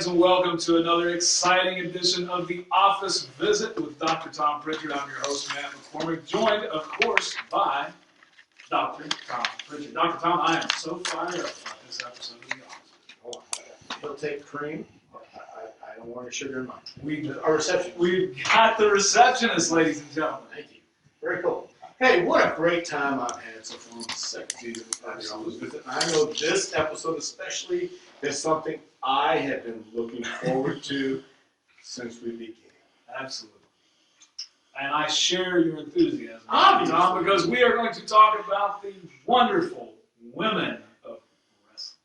and welcome to another exciting edition of The Office Visit with Dr. Tom Pritchard. I'm your host, Matt McCormick, joined, of course, by Dr. Tom Pritchard. Dr. Tom, I am so fired up about this episode of The Office. He'll take cream. I don't want any sugar in mine. We've got the receptionist, ladies and gentlemen. Thank you. Very cool. Hey, what a great time I've had so far on the second season of The Office Visit. I know this episode especially is something I have been looking forward to since we began. Absolutely. And I share your enthusiasm, Obviously. Tom, because we are going to talk about the wonderful women of wrestling.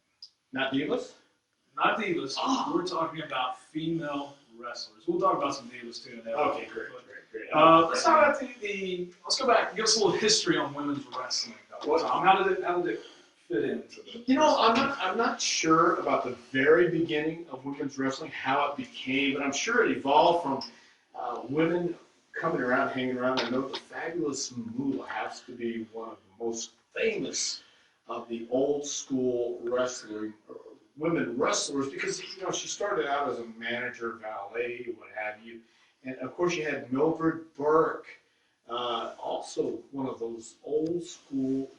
Not divas? Not divas. Oh. We're talking about female wrestlers. We'll talk about some divas too. Okay, great. Let's talk about let's go back and give us a little history on women's wrestling. Tom, how did it fit into the? You know, I'm not sure about the very beginning of women's wrestling, how it became, but I'm sure it evolved from women coming around, hanging around. I know the fabulous Moolah has to be one of the most famous of the old school wrestling women wrestlers because she started out as a manager, valet, what have you, and of course you had Mildred Burke, also one of those old school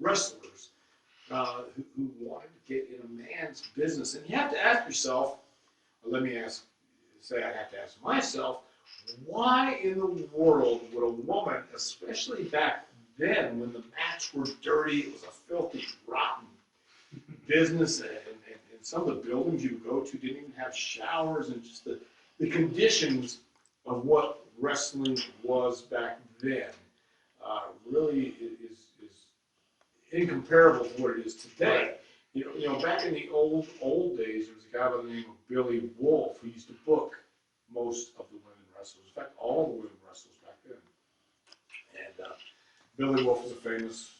wrestlers who wanted to get in a man's business. And you have to ask yourself, or I have to ask myself, why in the world would a woman, especially back then when the mats were dirty, it was a filthy, rotten business, and some of the buildings you would go to didn't even have showers, and just the conditions of what wrestling was back then really is incomparable to what it is today. You know, back in the old days, there was a guy by the name of Billy Wolf who used to book most of the women wrestlers. In fact, all the women wrestlers back then. And Billy Wolf was a famous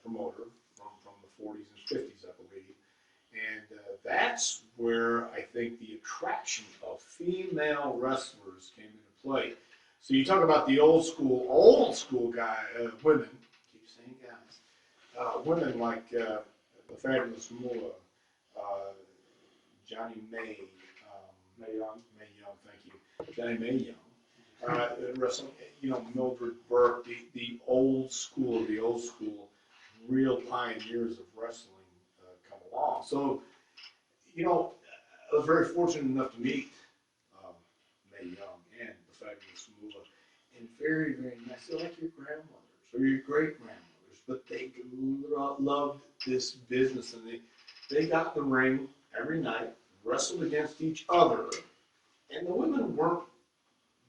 promoter from the 40s and 50s, I believe. And that's where I think the attraction of female wrestlers came into play. So you talk about the old school women, keep saying guys, women like the fabulous Moolah, Johnny May Young, thank you, Johnny May Young, wrestling, Mildred Burke, the old school, real pioneers of wrestling come along. So, I was very fortunate enough to meet May Young and the fabulous Moolah, and very, very nice. They're like your grandmothers or your great-grandmothers, but they loved this business, and they got in the ring every night, wrestled against each other, and the women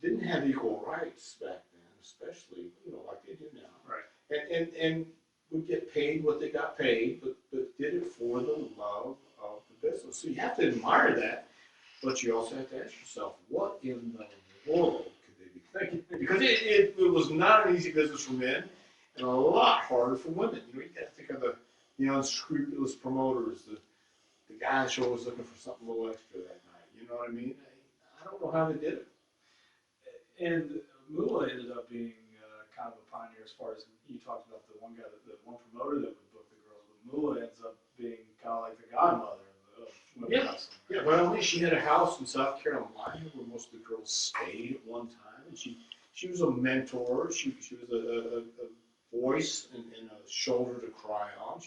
didn't have equal rights back then, especially like they do now. Right. And would get paid what they got paid, but did it for the love of the business. So you have to admire that, but you also have to ask yourself, what in the world could they be thinking? Because it was not an easy business for men, and a lot harder for women. You got to think of the unscrupulous promoters, the guys who are always looking for something a little extra that night. You know what I mean? I don't know how they did it. And Moolah ended up being kind of a pioneer as far as you talked about the one guy, the one promoter that would book the girls, but Moolah ends up being kind of like the godmother of women wrestling. Yeah, but only she had a house in South Carolina where most of the girls stayed at one time, and she was a mentor. She was a voice and a shoulder to cry on.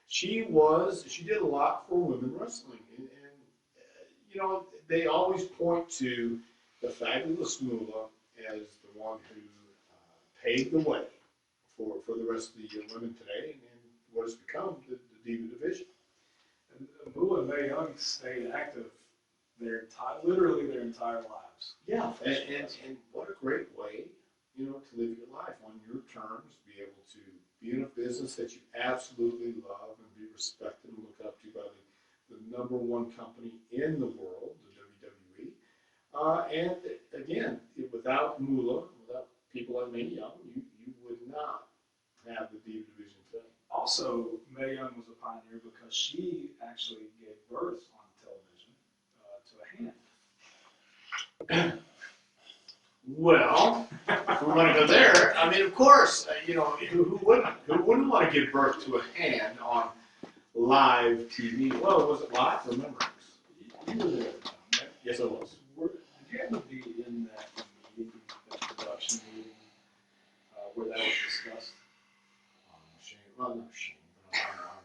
She did a lot for women wrestling, and they always point to the fabulous Moolah as the one who paved the way for the rest of the women today, and what has become the Diva division. And Moolah and Mae Young stayed active literally their entire lives. Yeah, and what a great way, to live your life on your terms, be able to be in a business that you absolutely love and be respected and looked up to by the number one company in the world, the WWE. And again, without Moolah, without people like Mae Young, you would not have the Diva division today. Also, Mae Young was a pioneer because she actually gave birth on television to a hand. Well, if we want to go there, I mean, of course, who wouldn't want to give birth to a hand on live TV? Well, was it live? Remember? You were there, Tom, right? Yes, I was. Did you ever be in that meeting, that production meeting, where that was discussed? Shame, well, not shame, but I'm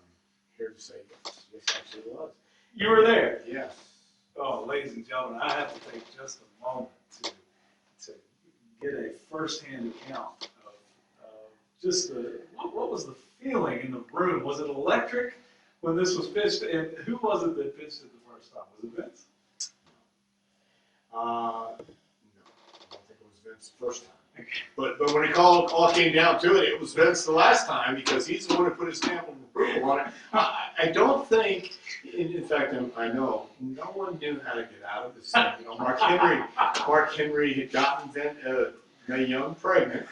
here to say yes. Yes, actually it was. You were there. Yes. Oh, ladies and gentlemen, I have to take just a moment to get a first-hand account of just what was the feeling in the room? Was it electric when this was pitched? And who was it that pitched it the first time? Was it Vince? No, I don't think it was Vince the first time. But when it all came down to it, it was Vince the last time because he's the one who put his stamp of approval on it. I don't think, in fact, I know, no one knew how to get out of this thing. You know, Mark Henry had gotten Mae Young pregnant,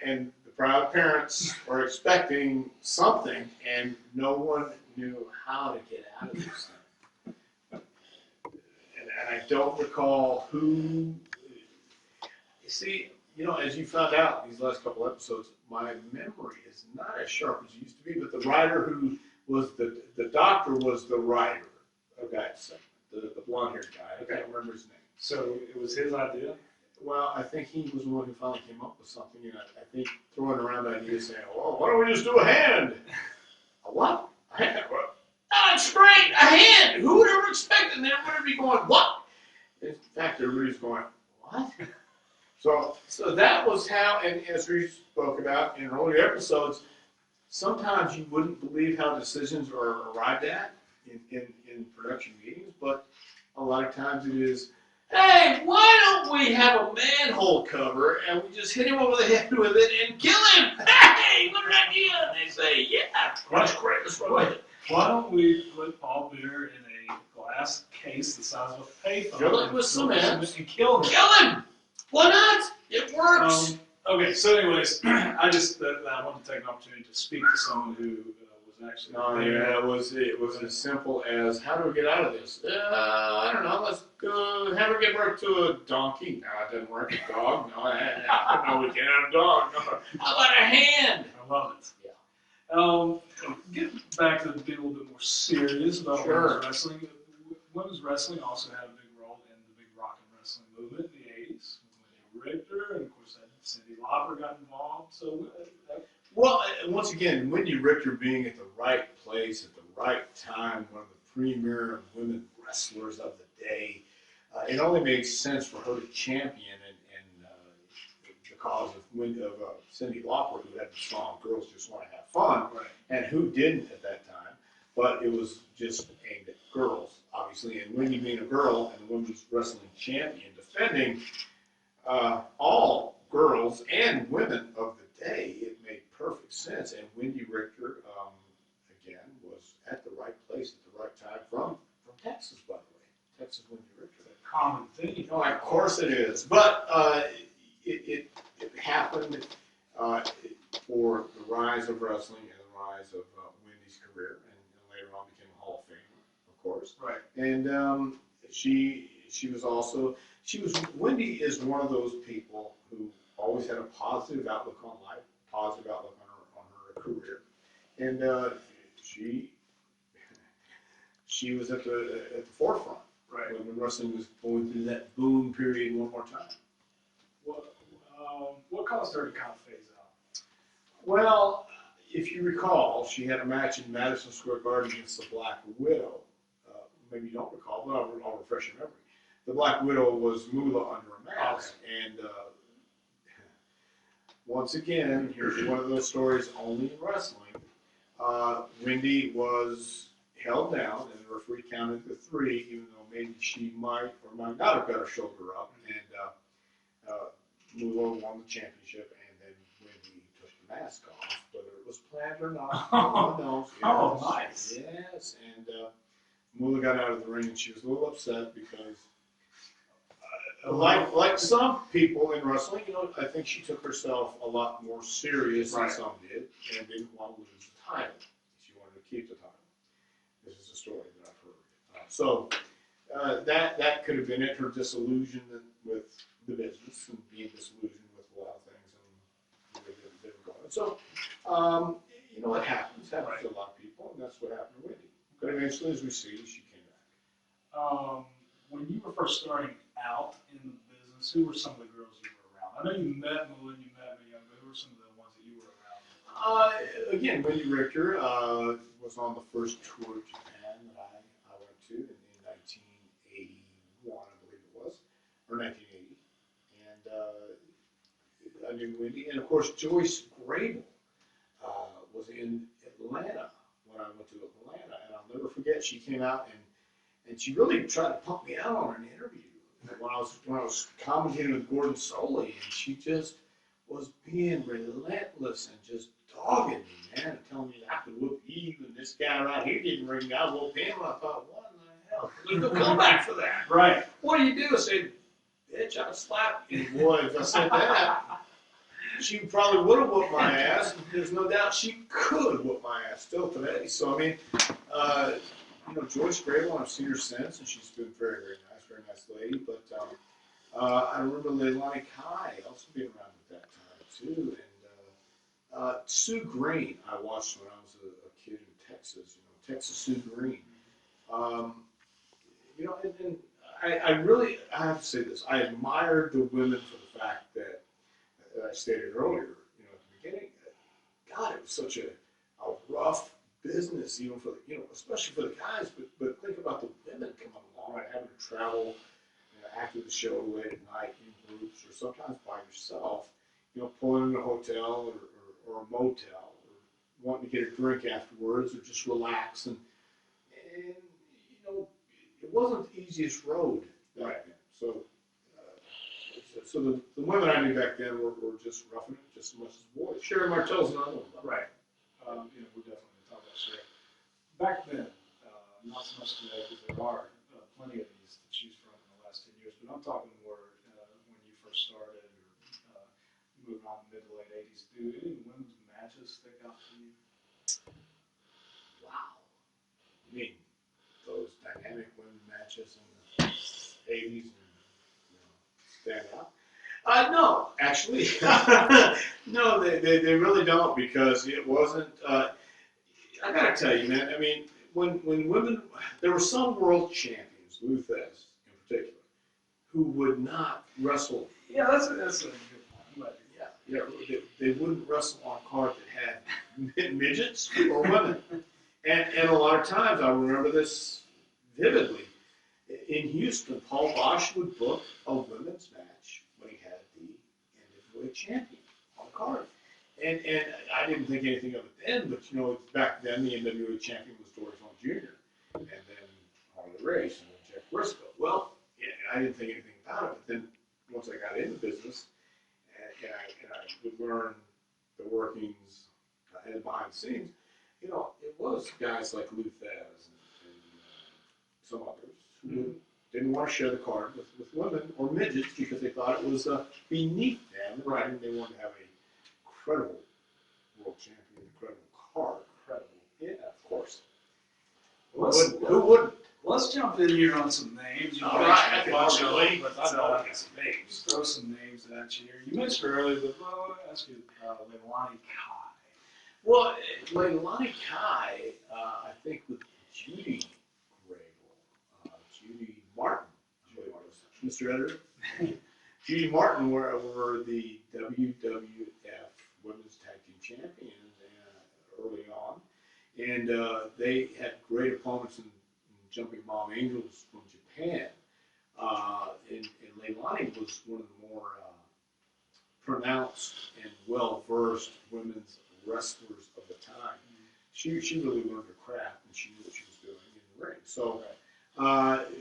and the proud parents were expecting something, and no one knew how to get out of this thing. And I don't recall who. You see, you know, as you found out in these last couple episodes, my memory is not as sharp as it used to be, but the writer who was the doctor was the writer of that segment, the blonde-haired guy. I can't remember his name. So it was his idea? Well, I think he was the one who finally came up with something, and I think throwing around ideas saying, well, why don't we just do a hand? A what? A hand? What? That's great, a hand! Who would ever expect it? And everybody would be going, what? In fact, everybody's going, what? So that was how, and as we spoke about in earlier episodes, sometimes you wouldn't believe how decisions are arrived at in production meetings, but a lot of times it is, hey, why don't we have a manhole cover and we just hit him over the head with it and kill him? Hey, what an idea! And they say, yeah, that's great, let's run with it. Why don't we put Paul Beer in a glass case the size of a payphone? Fill it with cement and kill him. Kill him! Why not? It works. Okay, so anyways, I wanted to take an opportunity to speak to someone who was actually there. It was as simple as, how do we get out of this? I don't know, let's go, have her get work to a donkey. No, it doesn't work. A dog? No, no, we can't have a dog. No. How about a hand? I love it. Yeah. Getting back to being a little bit more serious about Sure. women's wrestling. Women's wrestling also had a big role in the big rock and wrestling movement in the 80s. Wendy Richter, and of course, Cyndi Lauper got involved. So, Well, once again, Wendy Richter being at the right place at the right time, one of the premier women wrestlers of the day, it only makes sense for her to champion the cause of Cyndi Lauper, who had the song "Girls Just Want to Have Fun," right. and who didn't at that time. But it was just aimed at girls, obviously, and Wendy being a girl and the women's wrestling champion, defending all girls and women of the day, it made perfect sense. And Wendy Richter, again, was at the right place at the right time from Texas, by the way. Texas Wendy Richter. A common thing. Oh, of course it is. But it happened for the rise of wrestling and the rise of Wendy's career, and later on became a Hall of Famer, of course. Right. And Wendy is one of those people who always had a positive outlook on life, positive outlook on her career, and she was at the forefront. Right. When wrestling was going through that boom period one more time. What caused her to kind of phase out? Well, if you recall, she had a match in Madison Square Garden against the Black Widow. Maybe you don't recall, but I'll refresh your memory. The Black Widow was Moolah under a mask, and once again, here's one of those stories only in wrestling. Wendy was held down, and the referee counted to 3, even though maybe she might or might not have got her shoulder up, and Moolah won the championship, and then Wendy took the mask off, whether it was planned or not, no one knows. Yes, Oh, nice. Yes, and Moolah got out of the ring, and she was a little upset because, like some people in wrestling, you know, I think she took herself a lot more serious than some did, and didn't want to lose the title. She wanted to keep the title. This is a story that I've heard. That could have been it, her disillusionment with the business and being disillusioned with a lot of things and the way they were going. So, you know, it happens to a lot of people, and that's what happened to Wendy. But eventually, as we see, she came back. When you were first starting out in the business, who were some of the girls you were around? I know you met Malin, you met me, but who were some of the ones that you were around? Again, Wendy Richter was on the first tour of Japan that I went to in 1981, I believe it was, or 1980. And I knew Wendy, and of course Joyce Grable was in Atlanta when I went to Atlanta, and I'll never forget. She came out and she really tried to pump me out on an interview when I was commentating with Gordon Soley, and she just was being relentless and just dogging me, man, and telling me I could whoop you, and this guy right here didn't ring out, whoop him. And I thought, what in the hell? There's no comeback for that. Right. What do you do? I said, bitch, I'll slap you. Boy, if I said that, she probably would have whooped my ass. There's no doubt she could whoop my ass still today. So, I mean, Joyce Grable, I've seen her since, and she's been very, very nice lady. But I remember Leilani Kai also being around at that time, too. And Sue Green, I watched when I was a kid in Texas, Texas Sue Green. And I really, I have to say this, I admired the women for the fact that I stated earlier, at the beginning, God, it was such a rough business, even for the, especially for the guys. But think about the women coming along, right, having to travel after the show late at night in groups, or sometimes by yourself, pulling in a hotel or a motel, or wanting to get a drink afterwards, or just relax. And it wasn't the easiest road back then. So the women I knew back then were just roughing it just as much as boys. Sherry Martell's another one. Right. We're definitely going to talk about Sherry. Back then, not so much today, because there are plenty of these to choose from in the last 10 years, but I'm talking more when you first started, or moving on mid to late 80s. Do any women's matches stick out to you? Wow. You mean those dynamic women matches in the 80s and stand out? No, actually, no, they really don't, because it wasn't. I gotta tell you, man. I mean, when women, there were some world champions, Lou Thesz in particular, who would not wrestle. Yeah, that's a good point. Yeah, they wouldn't wrestle on a card that had midgets or women, and a lot of times I remember this vividly. In Houston, Paul Bosch would book a women's match when he had the NWA champion on the card. And I didn't think anything of it then, but back then the NWA champion was Doris Home Jr. and then Harley Race and then Jeff Briscoe. Well, I didn't think anything about it, but then once I got into business and I would learn the workings and behind the scenes, it was guys like Lou Thesz and some others who didn't want to share the card with women or midgets because they thought it was beneath them. Right. And they wanted to have a credible world champion, a credible card. Incredible. Yeah, of course. Who wouldn't? Let's jump in here on some names. All right, I can watch but I know I got some names. Just throw some names at you here. You mentioned earlier, but I want to ask you Leilani Kai. Well, Leilani Kai, I think with Judy Grable, Judy Martin, Mr. Editor. Judy Martin were the WWF Women's Tag Team Champions early on, and they had great opponents in Jumping Mom Angels from Japan. And Leilani was one of the more pronounced and well-versed women's wrestlers of the time. She really learned her craft, and she knew what she was doing in the ring. So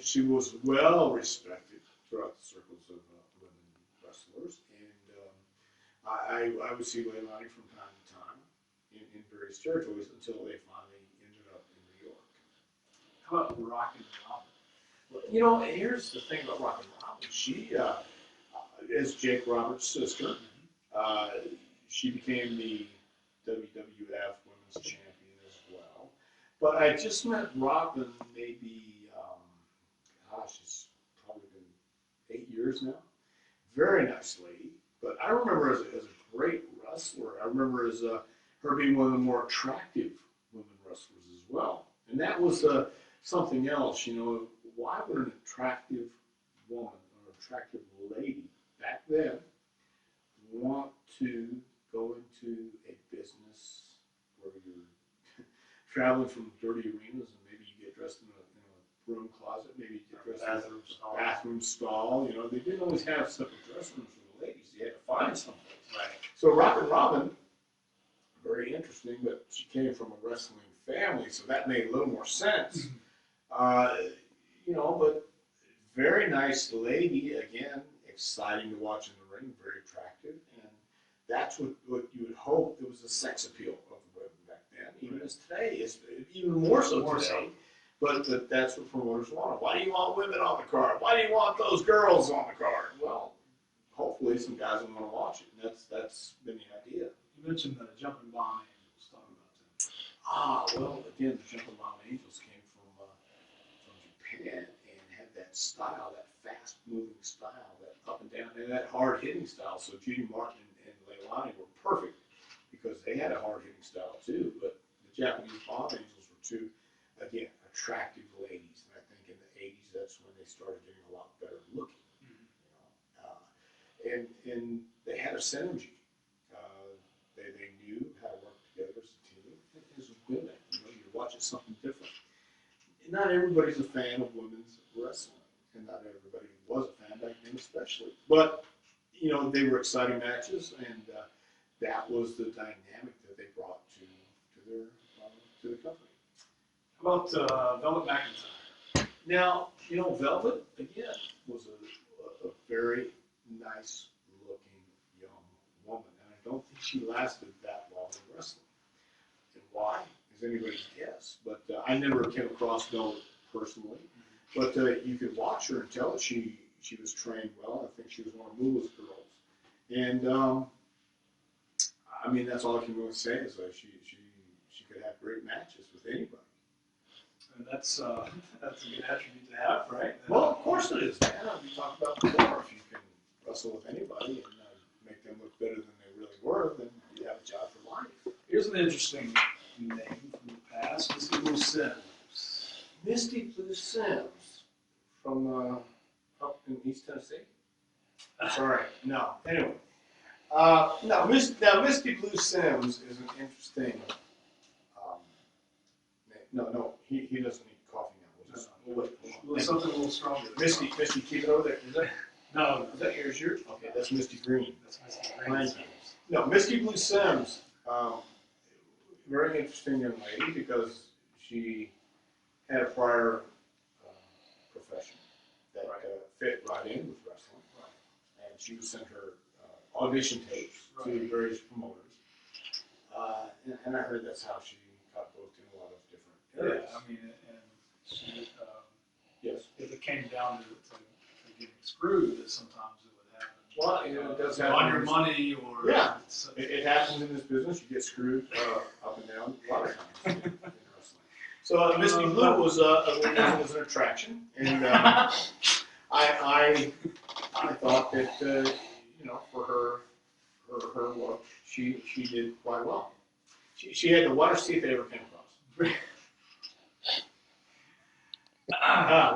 she was well respected throughout the circles of women wrestlers, and I would see Leilani from time to time in various territories until they finally ended up in New York. How about Rockin' Robin? Well, here's the thing about Rockin' Robin. She is Jake Roberts' sister. She became the WWF Women's Champion as well. But I just met Robin maybe, it's probably been 8 years now. Very nice lady. But I remember as a great wrestler. I remember as her being one of the more attractive women wrestlers as well. And that was something else, why would an attractive woman or attractive lady back then want to go into a business where you're traveling from dirty arenas and maybe you get dressed in a broom closet, maybe you get dressed in a bathroom stall. You know, they didn't always have separate dressing rooms for the ladies. You had to find someplace. Right. So Rockin' Robin, very interesting, but she came from a wrestling family, so that made a little more sense. You know, but very nice lady, again, exciting to watch in the ring, very attractive, and that's what you would hope. It was the sex appeal of the women back then, even as today, it's even more so today. But that's what promoters want. Why do you want women on the card? Why do you want those girls on the card? Well, hopefully some guys will want to watch it, and that's been the idea. You mentioned the Jumping Bomb Angels. Talk about them. Well, again, the Jumping Bomb Angels came from Japan and had that style, that fast-moving style, that up and down, and that hard-hitting style. So Judy Martin and Leilani were perfect because they had a hard-hitting style too. But the Japanese Bomb Angels were two, again, attractive ladies. And I think in the 80s, that's when they started getting a lot better looking. You know? And they had a synergy. They knew how to work together as a team. And as women, you know, you're watching something different. And not everybody's a fan of women's wrestling, and not everybody was a fan back then, especially. But you know, they were exciting matches, and that was the dynamic that they brought to the company. How about Velvet McIntyre? Now, you know, Velvet again was a very nice looking young woman, and I don't think she lasted that long in wrestling. And why is anybody's guess? But I never came across Velvet personally. But you could watch her and tell that she was trained well. I think she was one of Moolah's girls. And I mean, that's all I can really say is that she could have great matches with anybody. And that's a good attribute to have, right? Well, of course it is, man. We talked about before. If you can wrestle with anybody and make them look better than they really were, then you have a job for life. Here's an interesting name from the past, Misty Blue Sims. Misty Blue Sims from up in East Tennessee. Sorry, no. Anyway, now Misty Blue Sims is an interesting. No, he doesn't need coffee now. We'll wait. Something a little stronger. Misty, keep it over there. Is that? No. Is that yours? Okay, that's Misty Green. That's Misty Green. No, Misty Blue Sims. Very interesting young lady because she had a prior profession that fit right in with wrestling. Right. And she would send her audition tapes to various promoters. And I heard that's how she got booked in a lot of different areas. Yeah, I mean, and she, yes. if it came down to getting screwed, that sometimes it would happen. Well, you know, it does happen. On your money or... Yeah, it happens in this business. You get screwed up and down a lot of times in wrestling. So Misty Blue was an attraction, and I thought that you know, for her look, she did quite well. She had the whitest teeth I ever came across.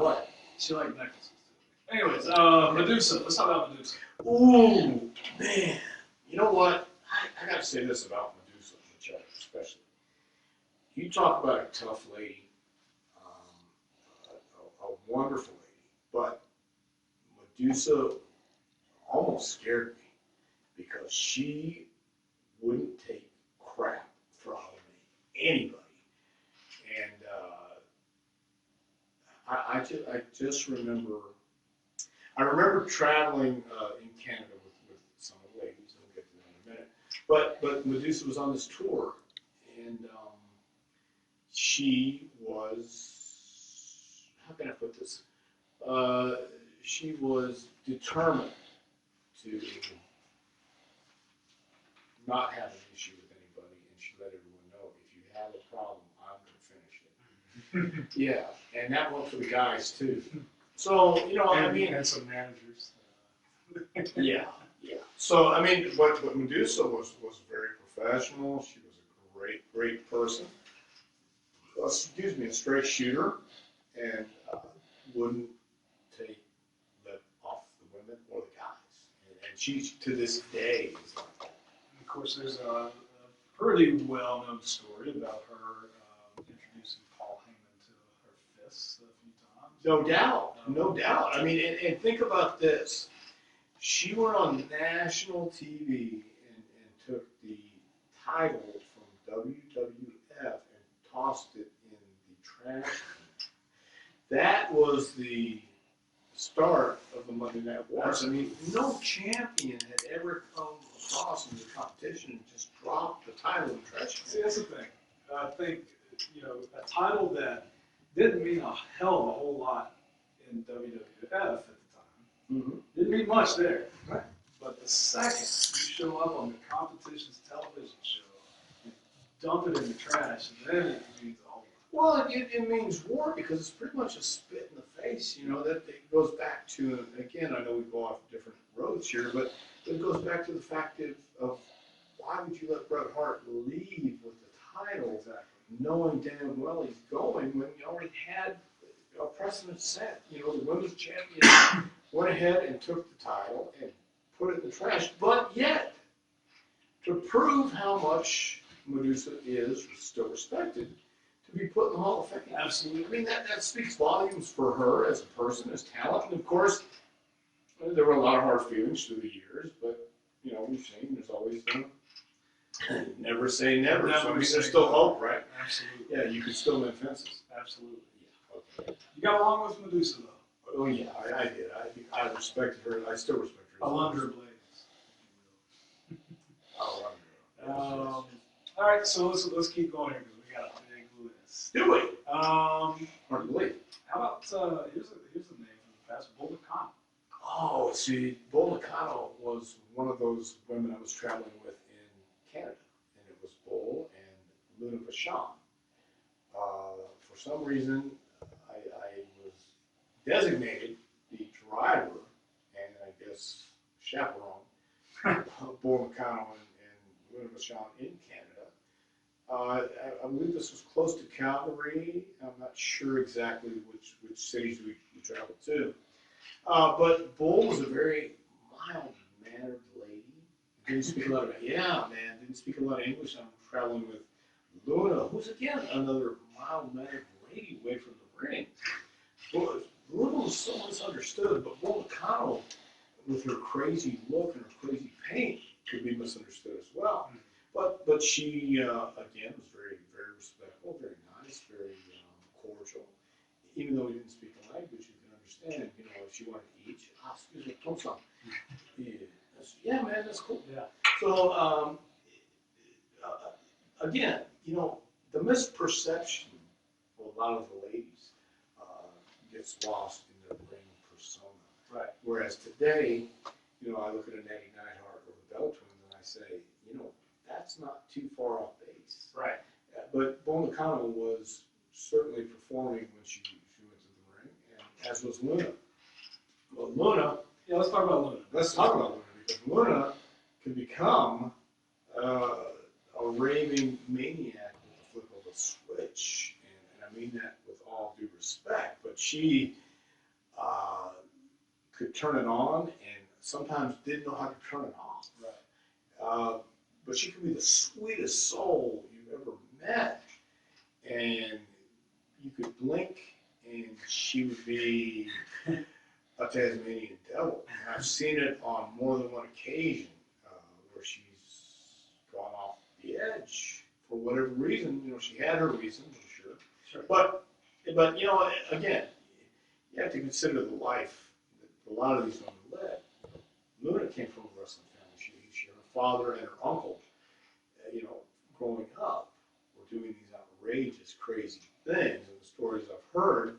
What? She liked necklaces. Anyways, Medusa. Let's talk about Medusa. Ooh, man. You know what? I got to say this about Medusa, especially. You talk about a tough lady, a wonderful lady, but Medusa almost scared me because she wouldn't take crap from anybody. And I just remember. I remember traveling in Canada with some of the ladies, and we'll get to that in a minute. But Medusa was on this tour, and she was, how can I put this? She was determined to not have an issue with anybody, and she let everyone know, if you have a problem, I'm going to finish it. Yeah, and that went for the guys too. So, you know, I mean, and some managers. yeah. So, I mean, but Medusa was very professional. She was a great person. Excuse me, a straight shooter, and wouldn't take lip off the women or the guys. And she, to this day, is like that. And of course, there's a pretty well-known story about her introducing Paul Heyman to her fists a few times. No doubt, no doubt. I mean, and think about this. She went on national TV and took the title from WWF and tossed it in the trash. That was the start of the Monday Night Wars. I mean, no champion had ever come across in the competition and just dropped the title in the trash. See, that's the thing. I think, a title that didn't mean a hell of a whole lot in WWF at the time. Mm-hmm. Didn't mean much there. Right. But the second you show up on the competition's television show, you dump it in the trash, and then it means a whole lot. Well, it means war because it's pretty much a spit in the face. That it goes back to, again, I know we go off different roads here, but it goes back to the fact of why would you let Bret Hart leave with the title, Exactly. knowing damn well he's going when you already had a precedent set. The women's champion went ahead and took the title and put it in the trash, but yet, to prove how much Medusa is still respected, to be put in the Hall of Fame. Absolutely. I mean, that speaks volumes for her as a person, as talent, and of course, there were a lot of hard feelings through the years, but, we've seen there's always never say never. So, I mean, there's still hope, right? Absolutely. Yeah, you could still win fences. Absolutely. Yeah, okay. You got along with Medusa, though. Oh, yeah, I did. I respected her. I still respect her. Alundra Blaze. Oh, All right, so let's keep going here because we got a big list. do it. How Hard to believe. about here's a name from the past, Bull Nakano. Oh, see, Bull Nakano was one of those women I was traveling with in Canada, and it was Bull and Luna Vachon. For some reason, I was designated the driver and I guess chaperone of Bull Nakano and Luna Vachon in Canada. I believe this was close to Calgary. I'm not sure exactly which cities we traveled to. But Bull was a very mild-mannered lady. Didn't speak a lot of didn't speak a lot of English. I'm traveling with Luna, who's again another mild-mannered lady away from the ring. Luna was so misunderstood, but Bull Nakano, with her crazy look and her crazy paint, could be misunderstood as well. But she again was very, very respectful, very nice, very cordial. Even though we didn't speak a language, you can understand. If she wanted to eat, excuse me, don't stop. Yeah, man, that's cool. Yeah. So again, the misperception of a lot of the ladies gets lost in their ring persona. Right. Whereas today, I look at a Natty Neidhart or the Bella Twins and I say, that's not too far off base. Right. But Bull Nakano was certainly performing when she went to the ring, and as was Luna. Well, Luna. Yeah, let's talk about Luna. Let's talk about Luna, because Luna can become a raving maniac with the flip of a switch, and I mean that with all due respect. But she could turn it on, and sometimes didn't know how to turn it off. Right. But she could be the sweetest soul you've ever met, and you could blink, and she would be a Tasmanian devil. And I've seen it on more than one occasion where she's gone off the edge for whatever reason. She had her reasons, I'm sure. Sure. But again, you have to consider the life that a lot of these women led. Luna came from a wrestling family. Her father and her uncle, growing up, were doing these outrageous, crazy things, and the stories I've heard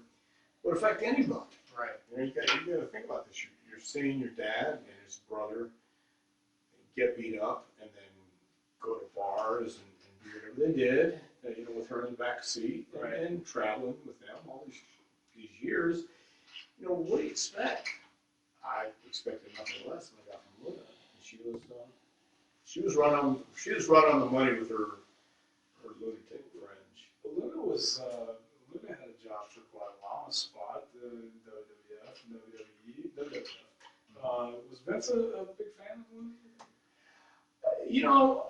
would affect anybody. Right. You got to think about this. You're seeing your dad and his brother get beat up, and then go to bars and do whatever they did, with her in the back seat, Right. and traveling with them all these years. What do you expect? I expected nothing less than I got from Luna. And she was right on the money with her lunatic fringe. Luna Luda had a job for quite a while, a spot, WWF, WWE, WWF. Was Vince a big fan of Luda? You know,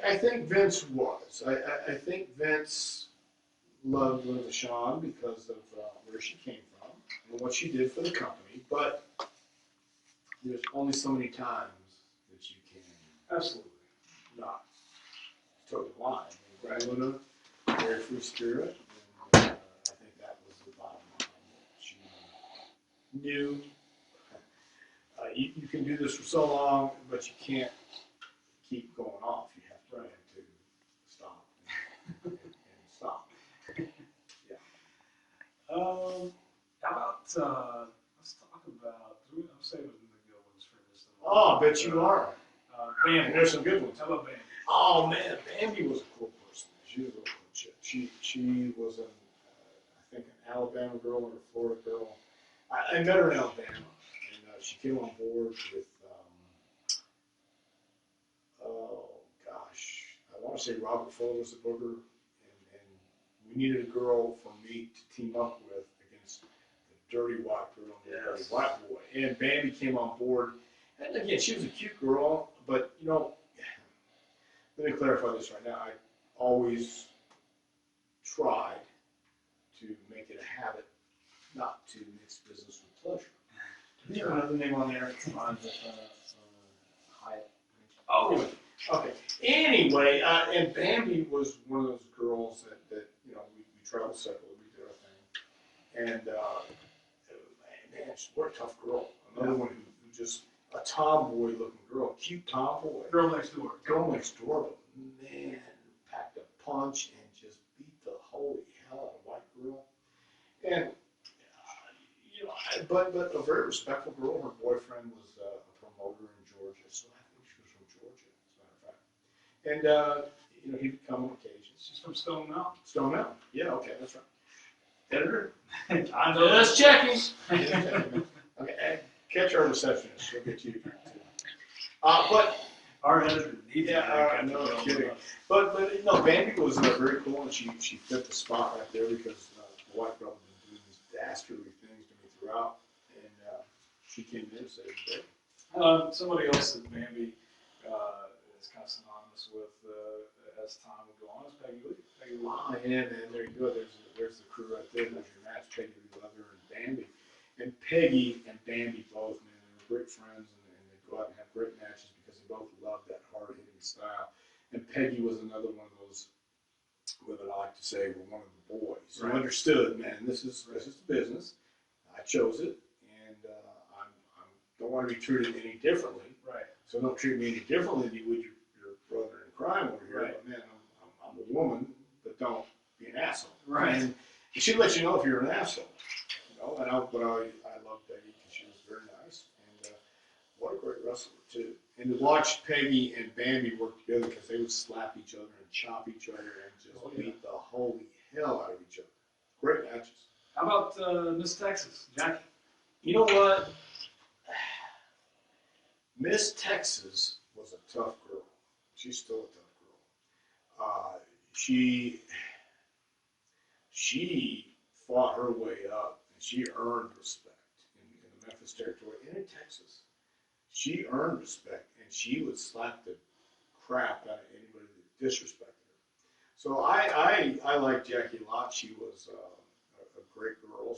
I think Vince was. I think Vince loved Linda Shawn because of where she came from and what she did for the company. But there's only so many times that you can Absolutely. not toe the line. Right. Linda, very free spirit, and I think that was the bottom line. She knew you can do this for so long, but you can't keep going off. You have to learn to stop and stop. Yeah. How about, let's talk about, I'm saving the good ones for this. Oh, I bet you are. And Bambi. there's some good ones. How about Bambi? Oh man, Bambi was a cool person. She was a real cool chick. She was I think an Alabama girl or a Florida girl. I met her in Alabama, and she came on board with oh gosh, I want to say Robert Fuller was the booker, and we needed a girl for me to team up with against the dirty white girl and the dirty white boy. And Bambi came on board, and again, she was a cute girl, but you know, let me clarify this right now. I always tried to make it a habit not to mix business with pleasure. You have another name on there. It's on with Hyatt. Oh, okay. Anyway, and Bambi was one of those girls that you know, we traveled separately, we did our thing. And man, what a tough girl. Another one who just, a tomboy looking girl, cute tomboy. Girl next door. Girl next door, but man, packed a punch and just beat the holy hell out of a white girl. And, you know, but a very respectful girl. Her boyfriend was a promoter in Georgia, so I think she was from Georgia, as a matter of fact. And, you know, he'd come on occasion. She's from Stone Mountain. Stone Mountain. Yeah, okay, that's right. Editor? I know. Just checking. Okay, catch our receptionist. She'll get you. But Our editor needs yeah, no kidding. But no, Bambi was very cool, and she fit the spot right there because the white girl had been doing these dastardly things to me throughout, and she came in and saved the day. Somebody else that Bambi is kind of synonymous with as time would go on is Peggy Lee. Peggy Lee. Oh, yeah, man, there you go. There's the crew right there. There's your match, Peggy Lee Leather and Bambi. And Peggy and Bambi both, man, they were great friends, and they go out and have great matches because they both loved that hard-hitting style. And Peggy was another one of those women I like to say were one of the boys who Right. understood, man, this is the business. I chose it, and I don't want to be treated any differently. Right. So don't treat me any differently than you would your brother in crime over here. Right. But man, I'm a woman, but don't be an asshole. Right. And she lets you know if you're an asshole. You know, and I love Peggy because she was very nice, and what a great wrestler too. And to watch Peggy and Bambi work together because they would slap each other and chop each other and just beat the holy hell out of each other. Great matches. How about Miss Texas, Jackie? You know what? Miss Texas was a tough girl. She's still a tough girl. She fought her way up, and she earned respect in the Memphis territory and in Texas. She earned respect, and she would slap the crap out of anybody that disrespected her. So I like Jackie a lot. She was a great girl.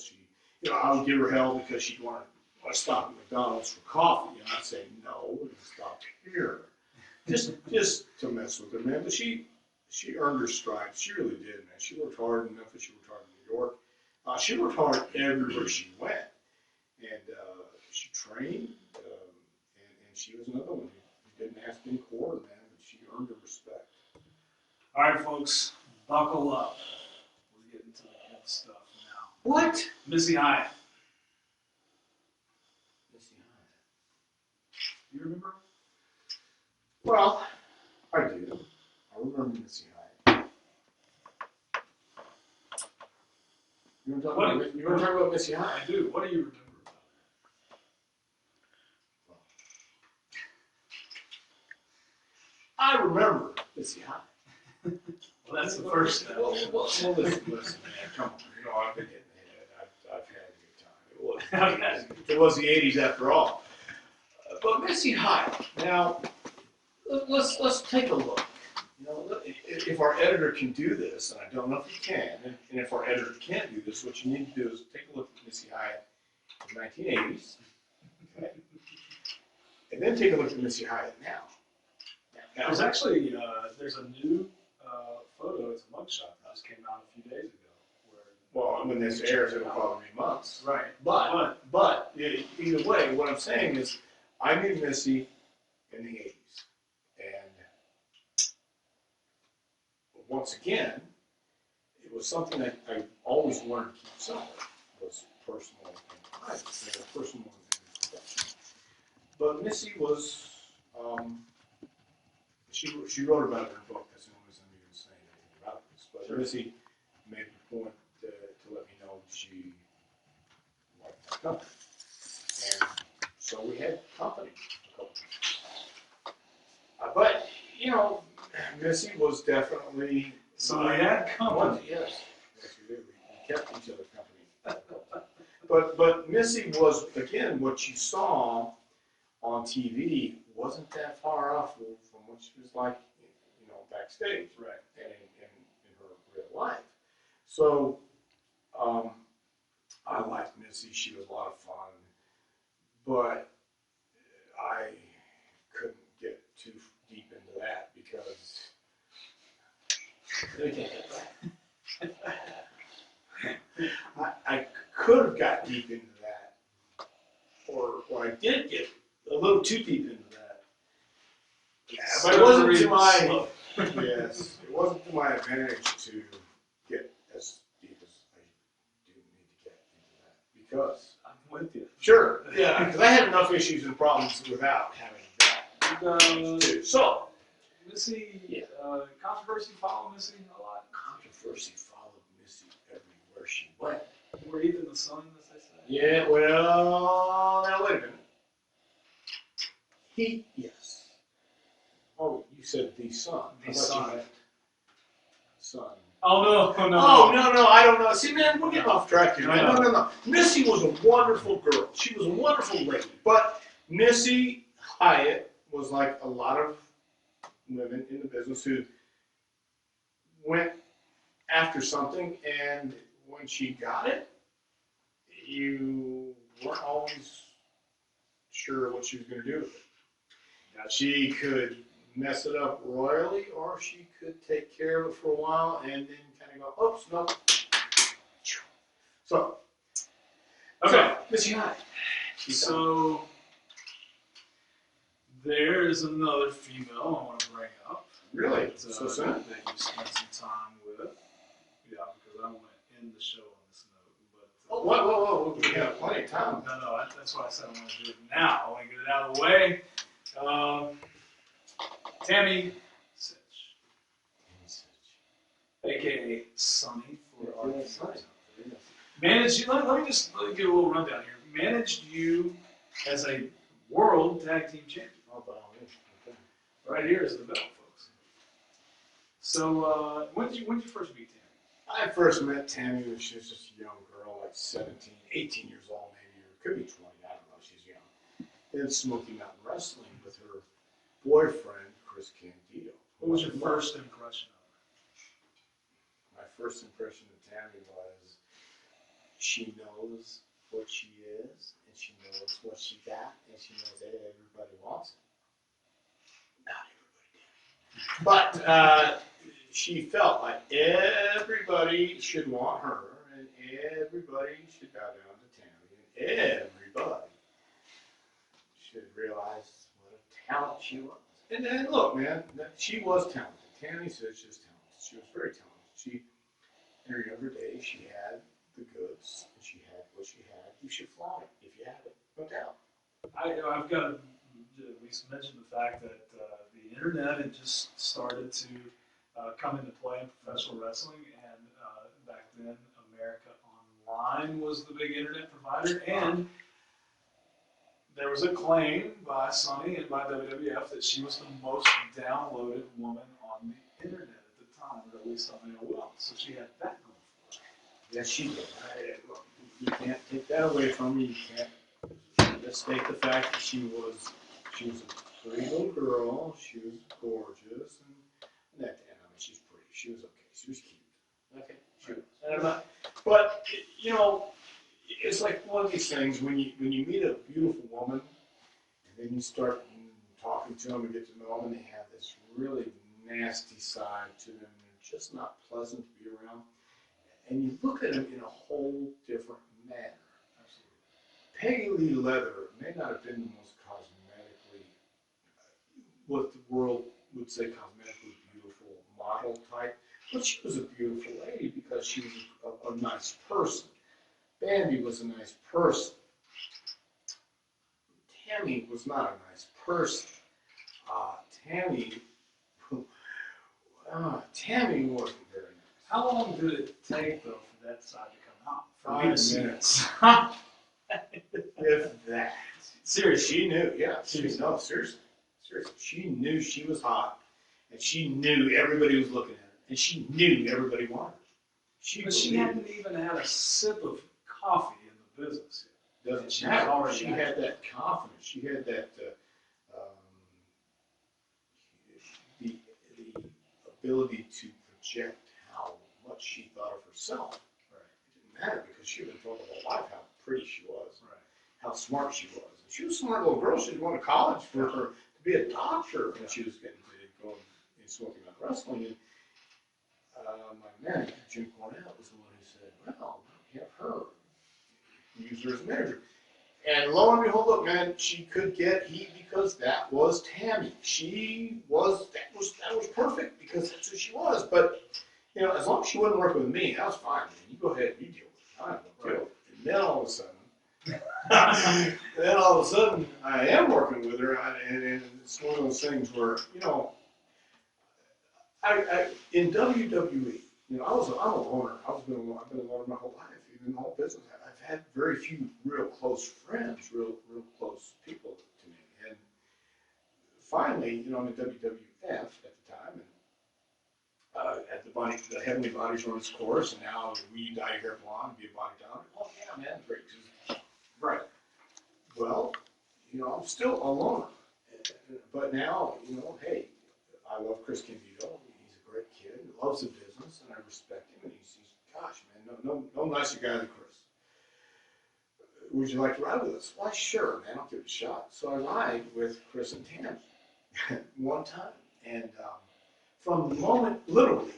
I would give her hell because she'd want to stop at McDonald's for coffee, and I'd say no, and stop here, just to mess with her, man. But she earned her stripes. She really did, man. She worked hard in Memphis. She worked hard in New York. She worked hard everywhere she went, and she trained, and she was another one who didn't ask any quarter, man, but she earned her respect. All right, folks, buckle up. We're getting to the good stuff now. What? Missy Hyatt. Missy Hyatt. You remember? Well, I do. I remember Missy Hyatt. You want to talk about Missy Hyatt? I do. What do you remember about I remember Missy Hyatt. it? Well, that's the first step. Well, listen, man, come on. You know, I've been hitting the head. I've had a good time. It was the 80s after all. But Missy Hyatt, now, let's take a look. You know, if our editor can do this, and I don't know if he can, and if our editor can't do this, what you need to do is take a look at Missy Hyatt in the 1980s, okay? And then take a look at Missy Hyatt now. There's actually there's a new photo. It's a mugshot that just came out a few days ago. Well, when this airs, it'll probably be months. Right. But either way, what I'm saying is, I knew Missy in the 80s, and once again, it was something that I always wanted to keep separate, was personal and private, personal and professional. But Missy was, she wrote about it in her book. That's the only reason I'm even saying anything about this. But sure. Missy made the point to let me know she liked my company. And so we had company a couple times. But, you know, Missy was definitely... So we had company. Yes, we did. We kept each other company. But Missy was, again, what you saw on TV wasn't that far off from what she was like, you know, backstage, right, and in her real life. So I liked Missy. She was a lot of fun, but I couldn't get too deep into that because I could have got deep into that, or I did get a little too deep into that. But it wasn't to my yes, it wasn't to my advantage to get as deep as I do need to get into that because I'm with you. Sure, yeah, because I had enough issues and problems without having that too. So, Missy, controversy followed Missy a lot. Controversy followed Missy everywhere she went. Breathe in the sun, as they say. Yeah, well, now wait a minute. Yes. Oh, you said the sun. The sun. Sun. Oh, no. Oh, no, I don't know. See, man, we're getting off track here. No. Missy was a wonderful girl. She was a wonderful lady. But Missy Hyatt was like a lot of women in the business who went after something, and when she got it, you weren't always sure what she was going to do with it. Now, she could mess it up royally, or she could take care of it for a while and then kind of go, oops, no. So, okay. Missy Hyatt. So, there's another female I want to bring up. Really? That, so soon? That you spent some time with. Yeah, because I want to end the show on this note. But whoa. We have plenty of time. No, that's why I said I want to do it now. I want to get it out of the way. Tammy Sitch, a.k.a. Sunny for our viewers. Managed, let me just give a little rundown here. Managed you as a world tag team champion. Okay. Right here is the belt, folks. So, when did you first meet Tammy? I first met Tammy when she was just a young girl, like 17, 18 years old maybe, or could be 20, I don't know, she's young. In Smoky Mountain Wrestling with her boyfriend, Chris Candido. What was your first impression of her? My first impression of Tammy was she knows what she is, and she knows what she got, and she knows that everybody wants it. Not everybody did. But she felt like everybody should want her, and everybody should bow down to Tammy, and everybody should realize what a talent she was. And then, look, man, she was talented. Tammy says she was talented. She was very talented. She, in her younger days, she had the goods, and she had what she had. You should flaunt it if you have it, no doubt. I've got to at least mention the fact that the internet had just started to come into play in professional wrestling, and back then America Online was the big internet provider, and there was a claim by Sunny and by WWF that she was the most downloaded woman on the internet at the time, or at least on AOL. So she had that going for her. Yes, she did. Look, you can't take that away from me. You can't mistake the fact that she was a pretty little girl. She was gorgeous, and that, and I mean, she's pretty. She was okay. She was cute. Okay, she was. And I'm not, but you know, it's like one of these things when you meet a beautiful woman, and then you start talking to them and get to know them, and they have this really nasty side to them, and they're just not pleasant to be around. And you look at them in a whole different manner. Peggy Lee Leather may not have been the most cosmetically, what the world would say cosmetically beautiful model type, but she was a beautiful lady because she was a nice person. Bambi was a nice person. Tammy was not a nice person. Tammy wasn't very nice. How long did it take, though, for that side to come out? For me 5 to see it? minutes. If that. Seriously. She knew, yeah. Seriously. No, seriously. Seriously. She knew she was hot, and she knew everybody was looking at her, and she knew everybody wanted her. But she hadn't even had a sip of coffee in the business yet. Doesn't She matter. was already She active. had that confidence. She had that the ability to project how much she thought of herself. Right. It didn't matter because she had been told her whole life how pretty she was, Right. how smart she was. And she was a smart little girl. She was going to college for her to be a doctor when she was getting to go and smoking on wrestling. And my manager, Jim Cornell, was the one who said, well, we have her. Use her as a manager. And lo and behold, look, man, she could get heat because that was Tammy. That was perfect because that's who she was. But, you know, as long as she wasn't working with me, that was fine. Man. You go ahead and you deal with it. I don't deal with it. And then all of a sudden, I am working with her, and it's one of those things where, you know, in WWE, you know, I'm a loner. I've been a loner my whole life, even the whole business. I've had very few real close friends, real close people to me. And finally, you know, I'm in WWF at the time, and at the Heavenly Bodies run its course, and now we dye your hair blonde, be a body down. Oh yeah, man, great. Right. Well, you know, I'm still a loner, but now, you know, hey, I love Chris Candido. He's a great kid. He loves the business, and I respect him. And he's gosh, man, no nicer guy than Chris. Would you like to ride with us? Why, sure, man. I'll give it a shot. So I ride with Chris and Tammy one time, and from the moment, literally,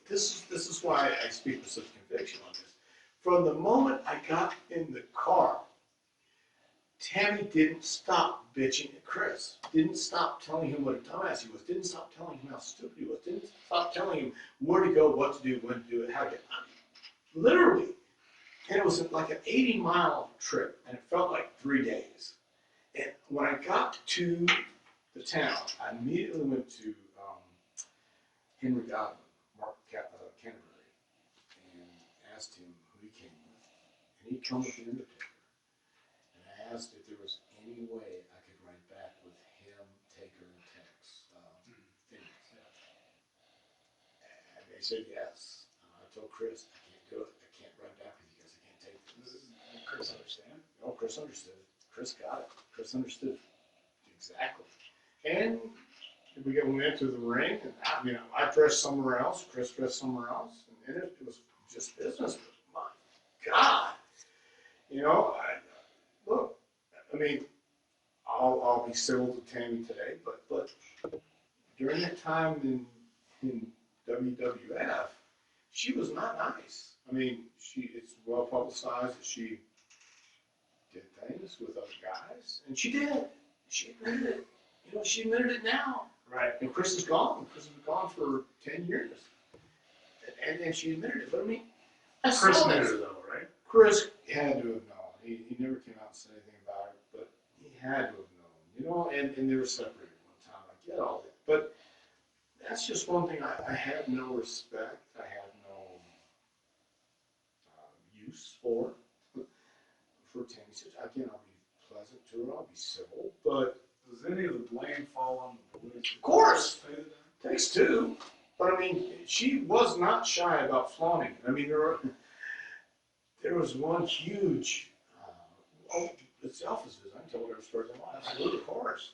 this is why I speak with such conviction on this. From the moment I got in the car, Tammy didn't stop bitching at Chris. Didn't stop telling him what a dumbass he was. Didn't stop telling him how stupid he was. Didn't stop telling him where to go, what to do, when to do it, how to get it. Literally. And it was like an 80-mile trip, and it felt like 3 days. And when I got to the town, I immediately went to Henry Godwin, Mark Canterbury, and asked him who he came with. And he'd come with the Undertaker. And I asked if there was any way I could ride back with him, Taker, and Tex. Phoenix. And they said yes. I told Chris, I can't do it. I can't ride back with you guys. I can't take this. Did Chris understand? Oh, Chris understood. Chris got it. Chris understood exactly. And we went to the ring, and I dressed somewhere else. Chris dressed somewhere else, and it was just business. But my God, you know, look. I mean, I'll be civil to Tammy today, but during that time in WWF, she was not nice. I mean, it's well publicized that she did things with other guys, and she did. She admitted it. You know, she admitted it now. Right. And Chris is gone. Chris has been gone for 10 years. And she admitted it. But I mean, I Chris saw knew, this. though, right? Chris had to have known. He never came out and said anything about it, but he had to have known. You know, and they were separated one time. I get all that. But that's just one thing. I have no respect. I have no use for Tammy. Again, I'll be pleasant to her. I'll be civil. But Does any of the blame fall on the police? Of course. Say that? takes two. But I mean, she was not shy about flaunting it. I mean, there was one huge, it's the office visit. I can tell whatever stories I want. Absolutely, of course.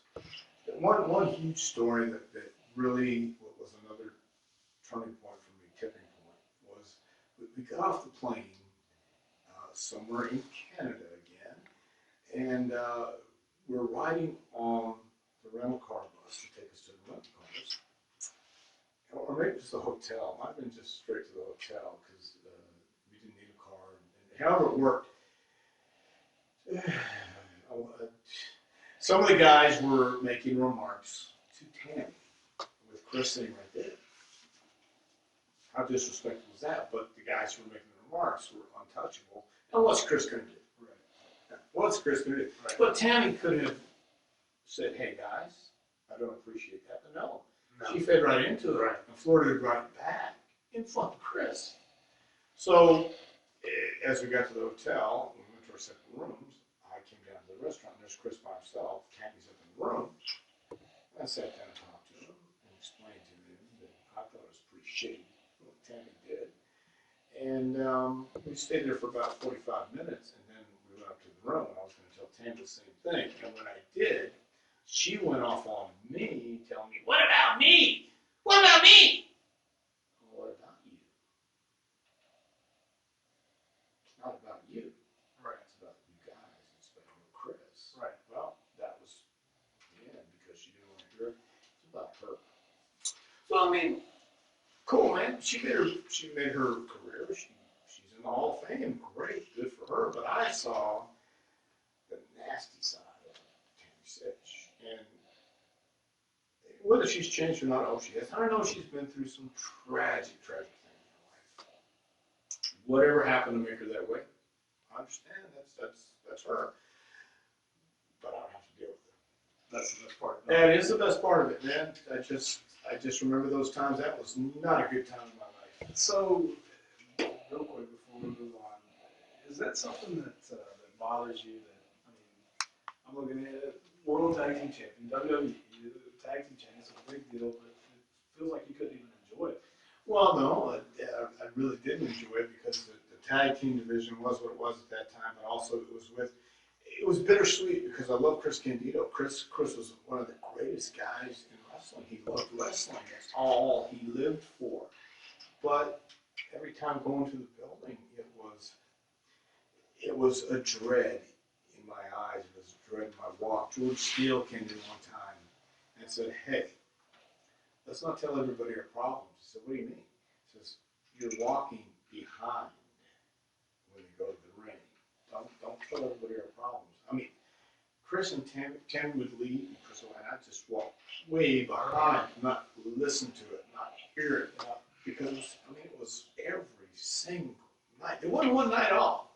One huge story that really was another turning point for me, tipping point, was we got off the plane somewhere in Canada again, and we're riding on the rental car bus to take us to the rental cars. Or maybe just the hotel. Might have been just straight to the hotel because we didn't need a car. And however it worked, some of the guys were making remarks to Tammy with Chris sitting right there. How disrespectful was that? But the guys who were making the remarks were untouchable. And what's Chris going to do? Right. What's Chris going to do? Right. But Tammy could have said, hey guys, I don't appreciate that. But no. She fed right into it, right, and flirted right back in front of Chris. So, as we got to the hotel, we went to our separate rooms. I came down to the restaurant, and there's Chris by himself. Tammy's up in the room. I sat down and talked to him and explained to him that I thought it was pretty shady what Tammy did. And we stayed there for about 45 minutes, and then we went up to the room, and I was going to tell Tammy the same thing. And when I did, she went off on me, telling me, what about me? What about me? Well, what about you? It's not about you. Right. It's about you guys. It's about Chris. Right. Well, that was the end because she didn't want to hear it. It's about her. So, I mean, cool, man. She made her career. She's in the Hall of Fame. Great. Good for her. But I saw the nasty side of Tammy Sitch. And whether she's changed or not, I hope she has. I know she's been through some tragic things in her life. Whatever happened to make her that way, I understand. That's her. But I don't have to deal with it. That's the best part. That is the best part of it, man. I just remember those times. That was not a good time in my life. So, real quick before we move on, is that something that bothers you? That, I mean, I'm looking at it, World Tag Team Champion, WWE. Tag team champion, it's a big deal, but it feels like you couldn't even enjoy it. Well, no, I really didn't enjoy it because the tag team division was what it was at that time, but also it was bittersweet because I love Chris Candido. Chris was one of the greatest guys in wrestling. He loved wrestling. That's all he lived for. But every time going to the building, it was a dread in my eyes. It was a dread in my walk. George Steele came in one time and said, hey, let's not tell everybody our problems. I said, what do you mean? He says, you're walking behind when you go to the ring. Don't tell everybody our problems. I mean, Chris and Tammy would lead, and Chris and I'd just walk way behind, not listen to it, not hear it, because it was every single night. There wasn't one night off.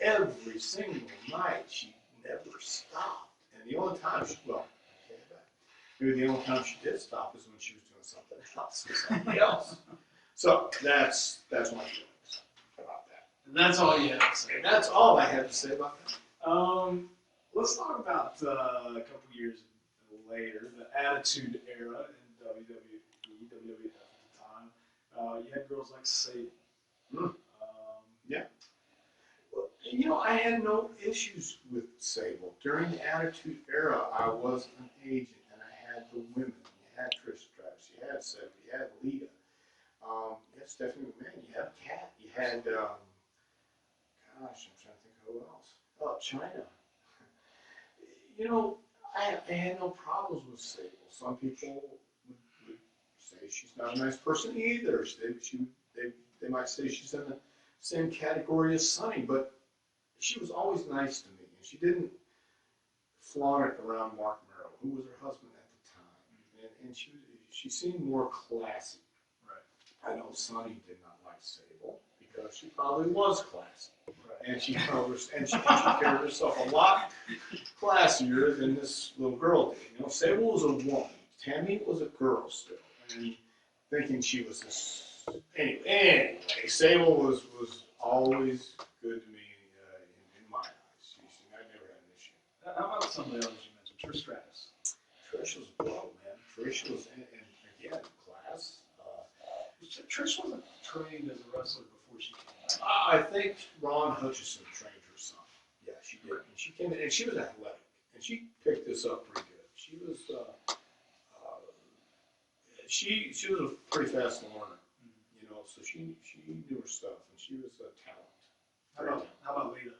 Every single night, she never stopped. And the only time maybe the only time she did stop is when she was doing something else with somebody else. So that's my feelings about that. And that's all you have to say. And that's all I have to say about that. Let's talk about a couple years later, the Attitude Era in WWF at the time. You had girls like Sable. Yeah. Well, I had no issues with Sable. During the Attitude Era, I was an agent. Had the women, you had Trish Stratus, you had Sable, you had Lita, you had Stephanie McMahon, you had Kat, you had, I'm trying to think of who else. Oh, Chyna. I had no problems with Sable. Some people would say she's not a nice person either. They might say she's in the same category as Sunny, but she was always nice to me, and she didn't flaunt it around Mark Merrill, who was her husband at the time, and she seemed more classy. Right. I know Sunny did not like Sable because she probably was classy, right. And she carried herself a lot classier than this little girl did. Sable was a woman. Tammy was a girl still, and thinking she was this. Anyway, Sable was always good to me in my eyes. I never had an issue. How about somebody else you mentioned, Trish Stratus? Trish was a blow, man. Trish was, and again, class. Trish wasn't trained as a wrestler before she came I think Ron Hutchison trained her son. Yeah, she did. And she came in, and she was athletic, and she picked this up pretty good. She was she was a pretty fast learner, you know. So she knew her stuff, and she was a talent. How about Lita?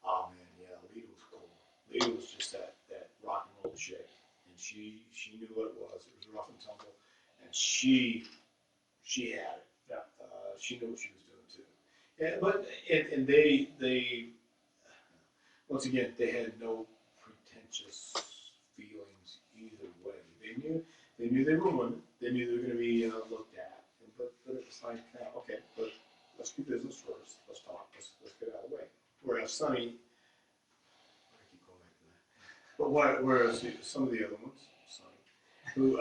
Oh man, yeah, Lita was cool. Lita was just that rock and roll chick, and she knew what it was. It was rough and tumble, and she had it. Yeah. She knew what she was doing too. Yeah, but and they once again they had no pretentious feelings either way. They knew they were women. They knew they were going to be looked at. But it was like, okay, but let's do business first. Let's talk. Let's get out of the way. Whereas Sunny, I keep going back to that. But whereas some of the other ones, Sunny, who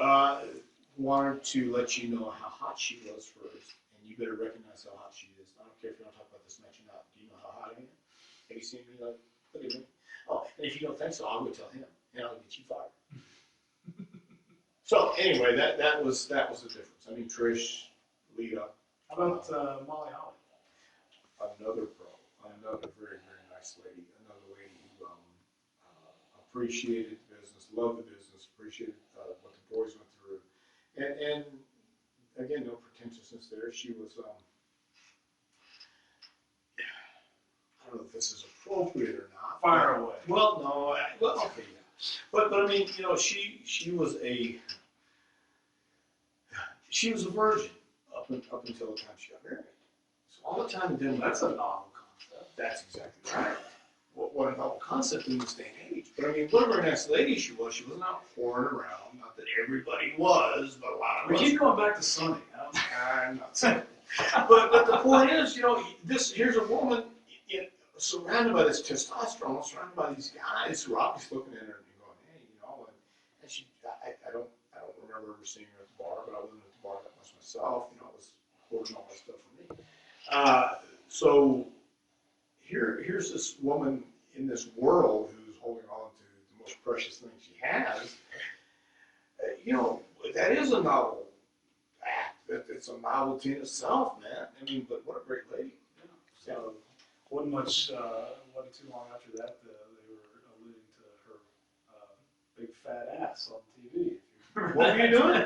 wanted to let you know how hot she was first, and you better recognize how hot she is. I don't care if you don't talk about this much or not. Do you know how hot I am? Have you seen me? Like, look at me. Oh, and if you don't think so, I'll go tell him, and I'll get you fired. So anyway, that was the difference. I mean, Trish, Lita. How about Molly Holly? Another pro, another very, very nice lady, another lady who appreciated the business, loved the business, appreciated what the boys went through, and again, no pretentiousness there. She was, I don't know if this is appropriate or not. Fire away. Well, no, well, okay, yeah, but I mean, you know, she was a virgin up until the time she got married. So all the time it didn't. That's a novel concept. That's exactly right. What a novel concept in this day and age. But I mean, what a very nice lady she was. She wasn't out whoring around. Not that everybody was, but a lot of We us. keep going back to Sunny. I'm not saying. but the point is, you know, here's a woman surrounded by this testosterone, surrounded by these guys who are obviously looking at her and going, hey, you know, and she, I don't remember ever seeing her at the bar, but I wasn't at the bar that much myself. You know, I was hoarding all that stuff for me. So here's this woman in this world who's holding on to the most precious thing she has. You know, that is a novel act. It's a novelty in itself, man. I mean, but what a great lady. Yeah. So, wasn't too long after that they were alluding to her big fat ass on TV. What were you doing?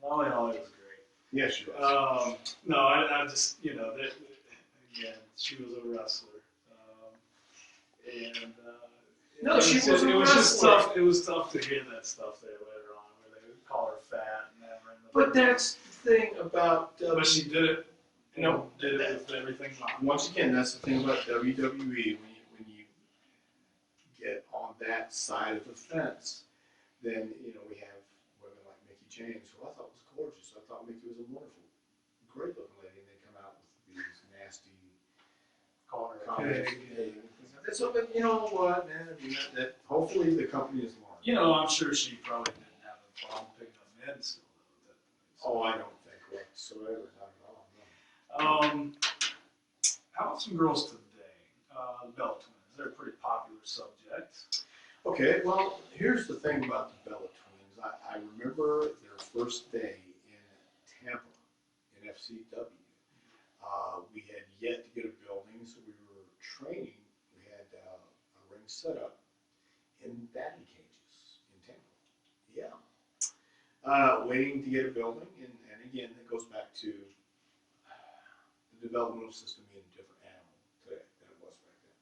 Molly Holly was great. Yes, she was. No, I just, you know, again, she was a wrestler. No, she was a It was just wrestler. tough. It was tough to hear that stuff there later on, where they would call her fat and never. But that's the thing about. But she did it. You No, know, did it with everything on. Once again, that's the thing about WWE. When you get on that side of the fence, then you know we have women like Mickie James, who I thought was gorgeous. I thought Mickie was a wonderful, great looking lady, and they come out with these nasty Call her a comments. pig. So, but you know what, man? I mean, that hopefully the company is learned. You know, I'm sure she probably didn't have a problem picking up men still, though. Oh, I don't think whatsoever. Not at all. No. How about some girls today? The Bella Twins. They're a pretty popular subject. Okay, well, here's the thing about the Bella Twins. I remember their first day in Tampa, in FCW. We had yet to get a building, so we were training. We had a ring set up in batting cages in Tampa. Yeah. Waiting to get a building, and again, it goes back to the developmental system being a different animal today than it was back then.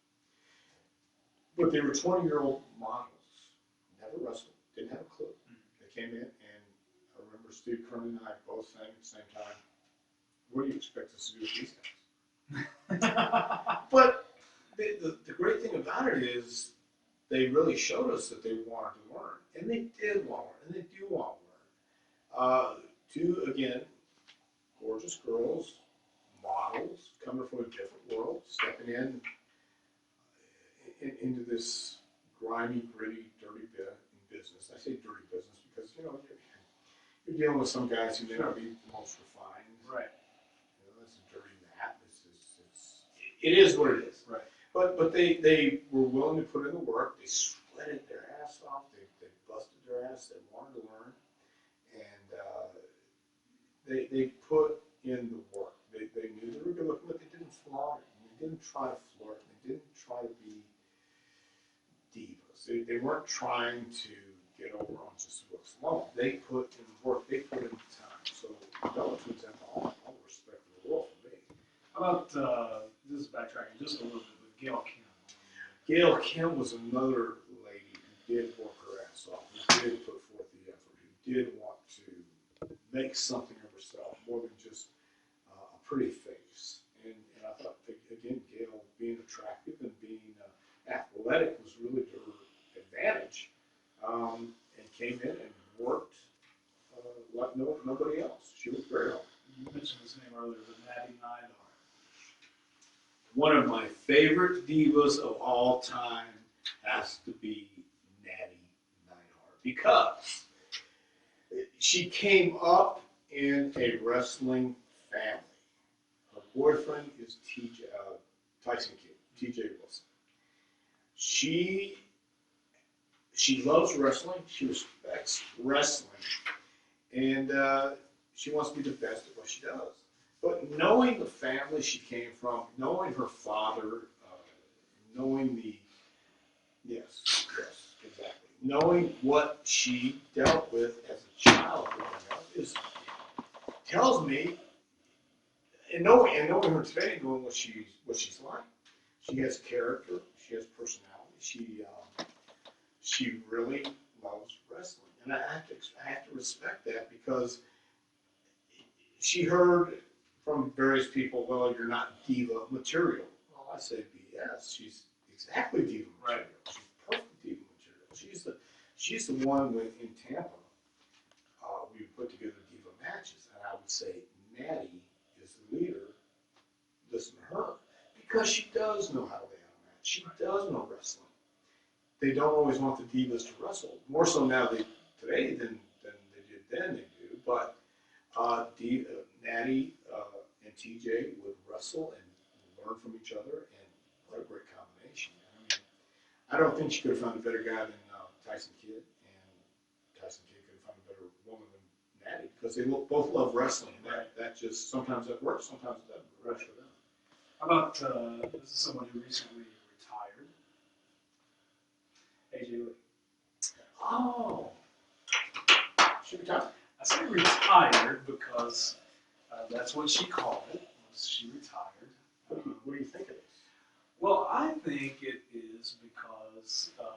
But they were 20-year-old models, never wrestled, didn't have a clue. They came in, and I remember Steve Kerman and I both saying at the same time, what do you expect us to do with these guys? But the great thing about it is they really showed us that they wanted to learn, and they did want to learn, and they do want to learn. Two, again, gorgeous girls, models, coming from a different world, stepping into this grimy, gritty, dirty business. I say dirty business because, you know, you're dealing with some guys who may not be the most refined. Right. You know, that's a dirty mat. It is what it is. Right. But they were willing to put in the work. They sweated their ass off. They busted their ass. They wanted to learn. And they put in the work. They knew they were good looking, but they didn't flaunt it. And they didn't try to flirt. They didn't try to be divas. They weren't trying to get over on just looks alone. They put in work. They put in time. So Bella Twins have all the respect in the world for me. How about, this is backtracking just a little bit, with Gail Kim? Gail Kim was another lady who did work her ass off, who did put forth the effort, who did want to make something of herself more than just a pretty face. And I thought, again, Gail being attractive and being athletic was really to her advantage, and came in and worked like nobody else. She was very hard. You mentioned his name earlier, but Natty Neidhart. One of my favorite divas of all time has to be Natty Neidhart, because she came up in a wrestling family. Her boyfriend is Tyson Kidd, T.J. Wilson. She loves wrestling. She respects wrestling, and she wants to be the best at what she does. But knowing the family she came from, knowing her father, knowing yes, exactly, knowing what she dealt with as a child growing up tells me, and knowing her today, knowing what she's like, she has character, she has personality, she really loves wrestling, and I have to respect that, because she heard from various people, well, you're not diva material. Well, I say BS. She's exactly diva material. Right. She's perfect diva material. She's the one when in Tampa, we would put together diva matches, and I would say Natty is the leader. Listen to her, because she does know how to lay out a match. She does know wrestling. They don't always want the divas to wrestle. More so now today than they did then. They do, but Natty and TJ would wrestle and learn from each other, and what a great combination. I mean, I don't think she could have found a better guy than Tyson Kidd, and Tyson Kidd could have found a better woman than Natty, because they both love wrestling. That just, sometimes that works, sometimes it doesn't work for them. How about, this is someone who recently retired, AJ Lee. Oh, she retired. I say retired because that's what she called it. She retired. What do you think of this? Well, I think it is because of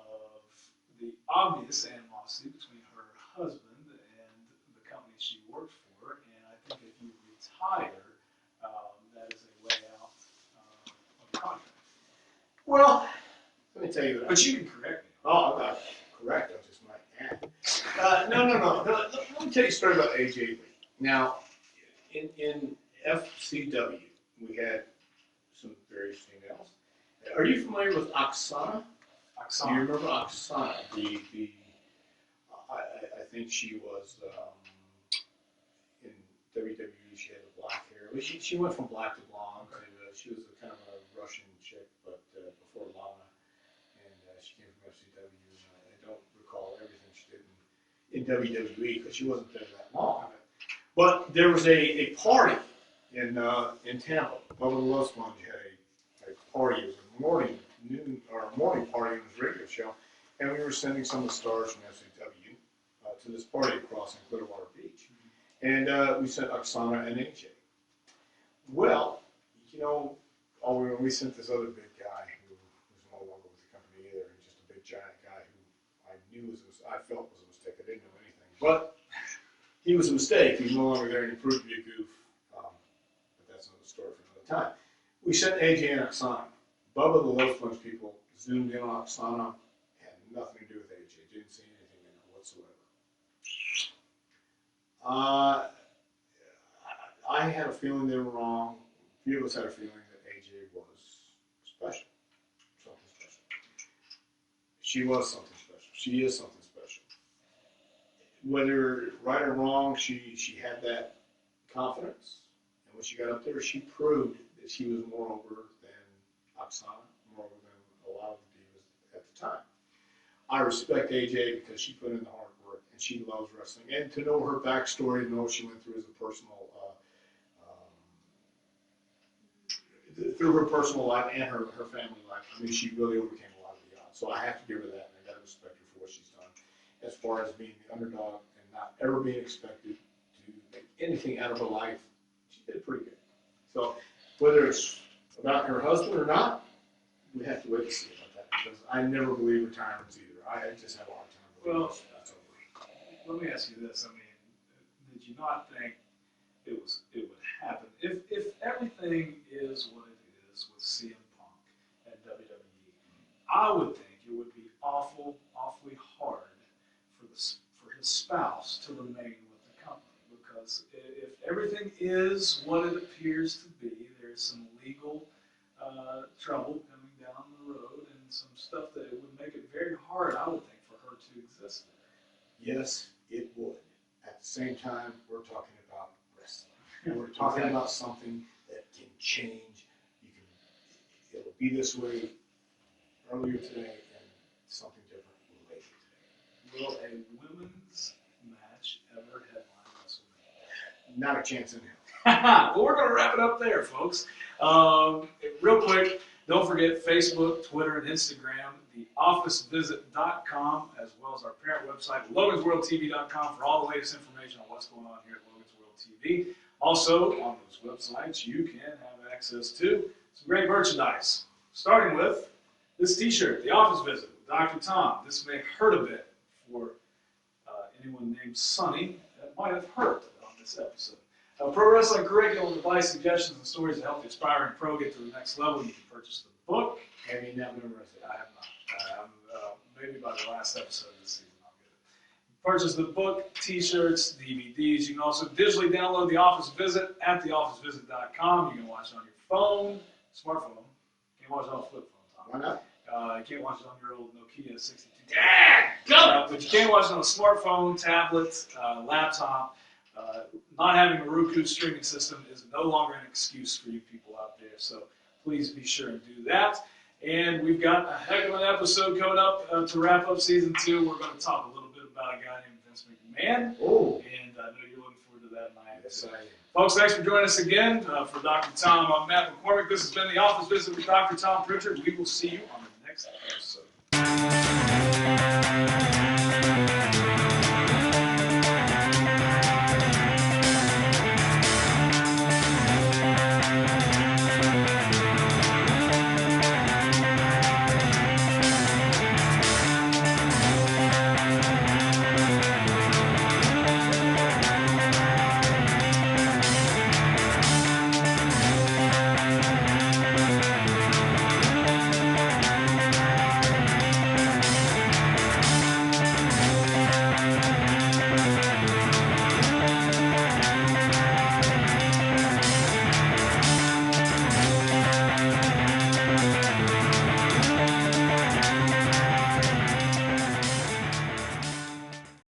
the obvious animosity between her husband and the company she worked for, and I think if you retire, that is a way out of the contract. Well, let me tell you what. But you can correct me. Oh, I'm not correct. I just might add. No. Let me tell you a story about AJ Lee. Now, in FCW, we had some various females. Are you familiar with Oksana? Do you remember Oksana? I think she was in WWE. She had the black hair. She went from black to blonde. And, she was a kind of a Russian chick, but before Lana, and she came from FCW. And I don't recall everything she did in WWE, because she wasn't there that long. But there was a party in Tampa. Bubba the Love Sponge had a party. It was a morning party on his radio show, and we were sending some of the stars from FCW to this party across in Clearwater Beach, and we sent Oksana and AJ. Well, when we sent this other big guy who was no longer with the company either, and just a big giant guy who I felt was a mistake. I didn't know anything, but he was a mistake. He's no longer there, and he proved to be a goof. But that's another story for another time. We sent AJ and Oksana. Bubba the Love Sponge people zoomed in on Oksana. Had nothing to do with AJ. Didn't see anything in her whatsoever. I had a feeling they were wrong. A few of us had a feeling that AJ was special. Something special. She was something special. She is something special. Whether right or wrong, she had that confidence. And when she got up there, she proved that she was more over than Oksana, more over than a lot of the divas at the time. I respect AJ because she put in the hard work, and she loves wrestling. And to know her backstory, to know what she went through as a personal through her personal life and her family life, I mean, she really overcame a lot of the odds. So I have to give her that, and I got to respect her for what she's done as far as being the underdog and not ever being expected to make anything out of her life. She did pretty good. So whether it's about her husband or not, we have to wait to see about that, because I never believe retirements either. I just have a hard time believing Well, that's over. Let me ask you this. I mean, did you not think it would happen if everything is what it is with CM Punk and WWE? I would think it would be awfully hard for his spouse to remain with the company, because if everything is what it appears to be, there's some legal trouble coming down the road and some stuff that it would make it very hard, I would think, for her to exist there. Yes, it would. At the same time, we're talking about wrestling. And we're talking about something that can change. It'll be this way earlier today and something different later today. Will a women's match ever headline WrestleMania? Not a chance in hell. Well, we're going to wrap it up there, folks. Real quick, don't forget Facebook, Twitter, and Instagram, theofficevisit.com, as well as our parent website, logansworldtv.com, for all the latest information on what's going on here at Logan's World TV. Also, on those websites, you can have access to some great merchandise, starting with this t-shirt, The Office Visit with Dr. Tom. This may hurt a bit for anyone named Sonny that might have hurt on this episode. Pro wrestling curriculum, advice, suggestions, and stories to help the aspiring pro get to the next level. You can purchase the book. Have you not memorized it? I have not. Maybe by the last episode of this season, I'll get it. Purchase the book, t-shirts, DVDs. You can also digitally download The Office Visit at theofficevisit.com. You can watch it on your phone, smartphone. You can't watch it on a flip phone, Tom. Why not? You can't watch it on your old Nokia 62. Go! But you can watch it on a smartphone, tablet, laptop. Not having a Roku streaming system is no longer an excuse for you people out there. So please be sure and do that. And we've got a heck of an episode coming up to wrap up season 2. We're going to talk a little bit about a guy named Vince McMahon. Oh. And I know you're looking forward to that, and I am. Yes, I am. Folks, thanks for joining us again. For Dr. Tom, I'm Matt McCormick. This has been The Office Visit with Dr. Tom Pritchard. We will see you on the next episode.